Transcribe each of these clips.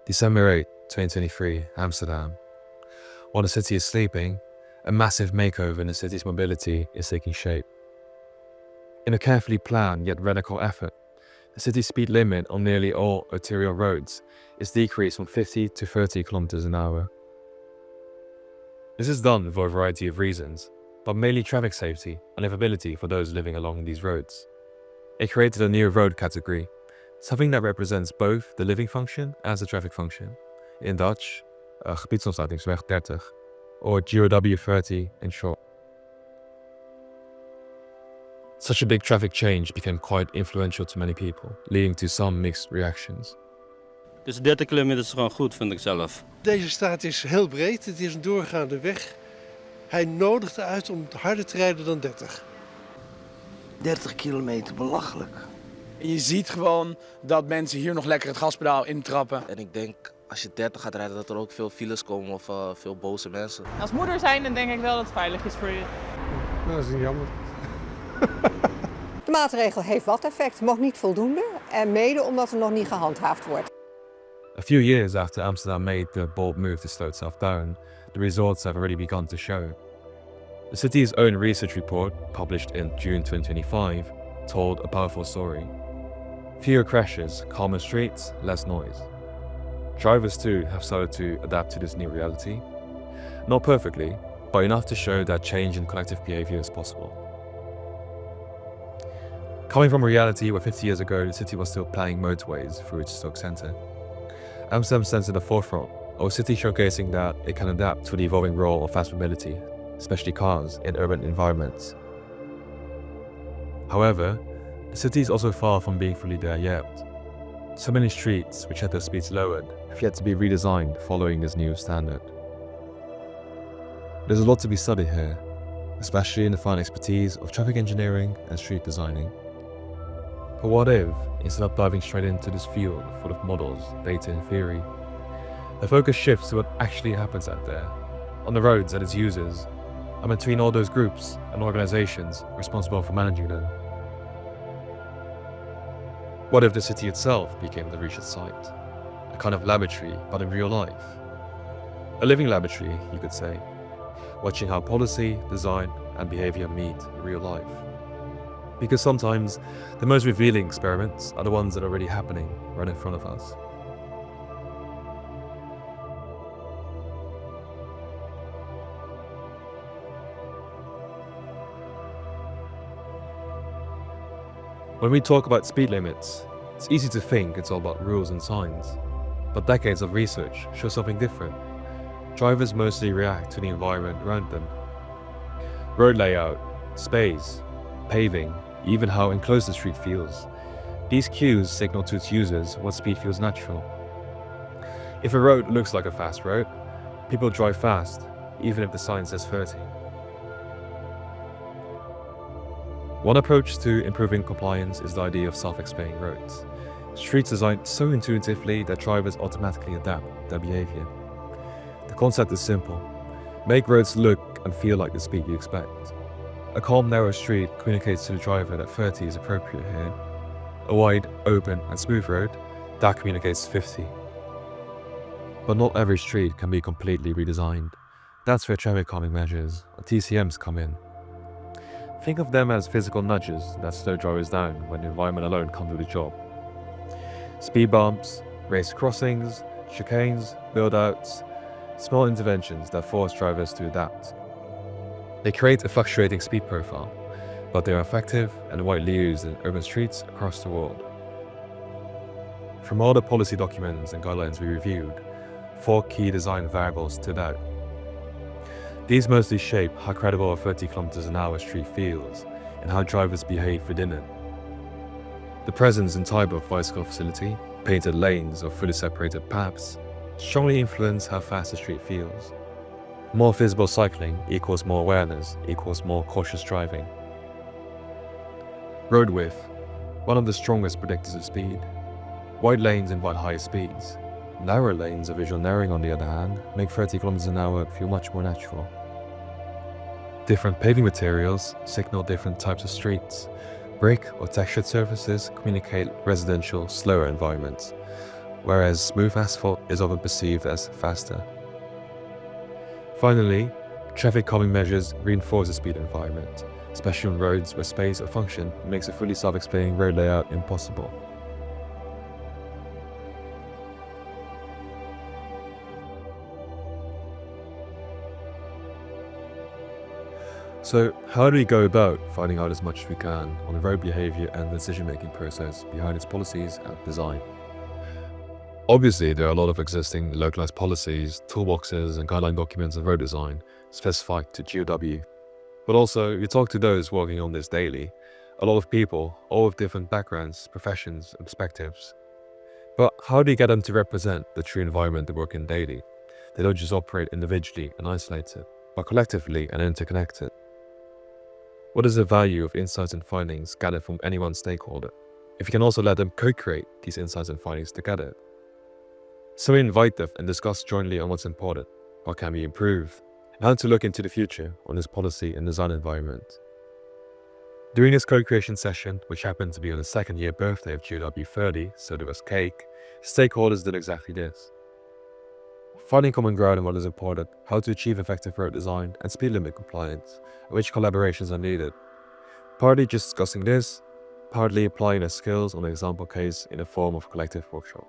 December 8, 2023, Amsterdam. While the city is sleeping, a massive makeover in the city's mobility is taking shape. In a carefully planned yet radical effort, the city's speed limit on nearly all arterial roads is decreased from 50 to 30 kilometers an hour. This is done for a variety of reasons, but mainly traffic safety and livability for those living along these roads. It created a new road category, something that represents both the living function as the traffic function. In Dutch, gebiedsomstattingsweg 30, or GOW30 in short. Such a big traffic change became quite influential to many people, leading to some mixed reactions. Dus 30 kilometer is gewoon goed, vind ik zelf. Deze straat is heel breed, het is een doorgaande weg. Hij nodigt uit om harder te rijden dan 30. 30 kilometer, belachelijk. Je ziet gewoon dat mensen hier nog lekker het gaspedaal intrappen. En ik denk, als je 30 gaat rijden, dat er ook veel files komen of veel boze mensen. Als moeder zijn, dan denk ik wel dat het veilig is voor je. Nou, dat is niet jammer. De maatregel heeft wat effect, maar niet voldoende. En mede omdat er nog niet gehandhaafd wordt. A few years after Amsterdam made the bold move to slow itself down, the results have already begun to show. The city's own research report, published in June 2025, told a powerful story. Fewer crashes, calmer streets, less noise. Drivers too have started to adapt to this new reality. Not perfectly, but enough to show that change in collective behavior is possible. Coming from a reality where 50 years ago the city was still planning motorways through its Stoke centre, Amsterdam stands at the forefront of a city showcasing that it can adapt to the evolving role of fast mobility, especially cars, in urban environments. However, the city is also far from being fully there yet. So many streets, which had their speeds lowered, have yet to be redesigned following this new standard. There's a lot to be studied here, especially in the fine expertise of traffic engineering and street designing. But what if, instead of diving straight into this field full of models, data and theory, the focus shifts to what actually happens out there, on the roads and its users, and between all those groups and organizations responsible for managing them? What if the city itself became the research site? A kind of laboratory, but in real life. A living laboratory, you could say, watching how policy, design, and behavior meet in real life. Because sometimes the most revealing experiments are the ones that are already happening right in front of us. When we talk about speed limits, it's easy to think it's all about rules and signs, but decades of research show something different. Drivers mostly react to the environment around them. Road layout, space, paving, even how enclosed the street feels. These cues signal to its users what speed feels natural. If a road looks like a fast road, people drive fast, even if the sign says 30. One approach to improving compliance is the idea of self-explaining roads. Streets designed so intuitively that drivers automatically adapt their behavior. The concept is simple. Make roads look and feel like the speed you expect. A calm, narrow street communicates to the driver that 30 is appropriate here. A wide, open and smooth road, that communicates 50. But not every street can be completely redesigned. That's where traffic calming measures, or TCMs, come in. Think of them as physical nudges that slow drivers down when the environment alone can't do the job. Speed bumps, raised crossings, chicanes, build-outs, small interventions that force drivers to adapt. They create a fluctuating speed profile, but they are effective and widely used in urban streets across the world. From all the policy documents and guidelines we reviewed, 4 key design variables stood out. These mostly shape how credible a 30 kilometers an hour street feels and how drivers behave within it. The presence and type of bicycle facility, painted lanes or fully separated paths, strongly influence how fast the street feels. More visible cycling equals more awareness, equals more cautious driving. Road width, one of the strongest predictors of speed. Wide lanes invite higher speeds. Narrow lanes, or visual narrowing on the other hand, make 30 kilometers an hour feel much more natural. Different paving materials signal different types of streets. Brick or textured surfaces communicate residential, slower environments, whereas smooth asphalt is often perceived as faster. Finally, traffic calming measures reinforce the speed environment, especially on roads where space or function makes a fully self-explaining road layout impossible. So, how do we go about finding out as much as we can on the road behavior and the decision-making process behind its policies and design? Obviously, there are a lot of existing localized policies, toolboxes, and guideline documents on road design specified to GOW. But also, you talk to those working on this daily, a lot of people, all with different backgrounds, professions, and perspectives. But how do you get them to represent the true environment they work in daily? They don't just operate individually and isolated, but collectively and interconnected. What is the value of insights and findings gathered from any one stakeholder, if you can also let them co-create these insights and findings together? So we invite them and discuss jointly on what's important, what can be improved, and how to look into the future on this policy and design environment. During this co-creation session, which happened to be on the second year birthday of GOW 30, so there was cake, stakeholders did exactly this. Finding common ground on what is important, how to achieve effective road design and speed limit compliance, and which collaborations are needed. Partly just discussing this, partly applying their skills on an example case in the form of a collective workshop.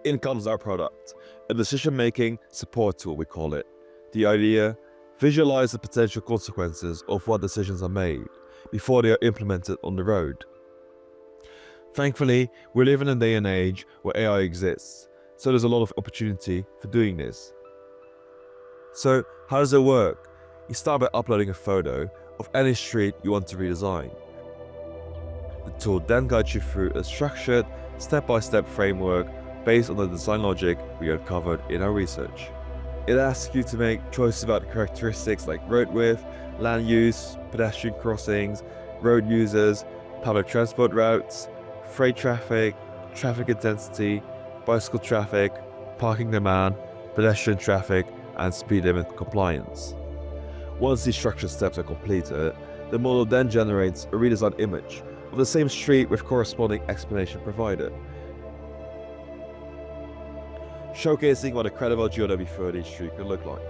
In comes our product, a decision-making support tool we call it. The idea, visualize the potential consequences of what decisions are made before they are implemented on the road. Thankfully, we live in a day and age where AI exists, so there's a lot of opportunity for doing this. So, how does it work? You start by uploading a photo of any street you want to redesign. The tool then guides you through a structured, step-by-step framework based on the design logic we uncovered in our research. It asks you to make choices about characteristics like road width, land use, pedestrian crossings, road users, public transport routes, freight traffic, traffic intensity, bicycle traffic, parking demand, pedestrian traffic, and speed limit compliance. Once these structured steps are completed, the model then generates a redesigned image of the same street with corresponding explanation provided, showcasing what a credible GOW 30 street could look like.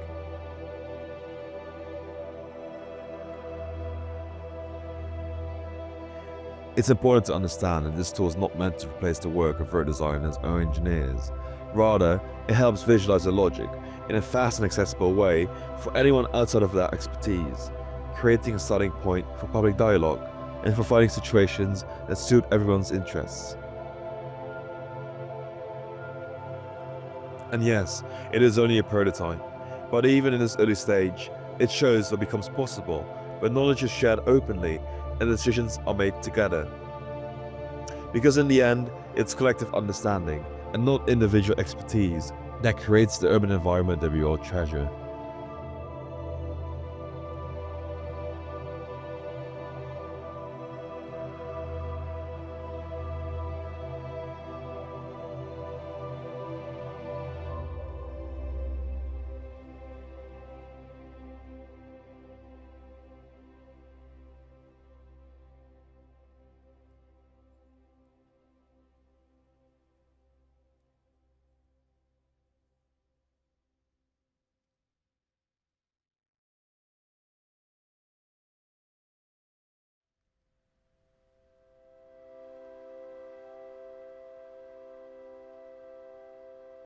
It's important to understand that this tool is not meant to replace the work of road designers or engineers. Rather, it helps visualize the logic in a fast and accessible way for anyone outside of that expertise, creating a starting point for public dialogue and for finding situations that suit everyone's interests. And yes, it is only a prototype, but even in this early stage, it shows what becomes possible when knowledge is shared openly and decisions are made together. Because in the end, it's collective understanding and not individual expertise that creates the urban environment that we all treasure.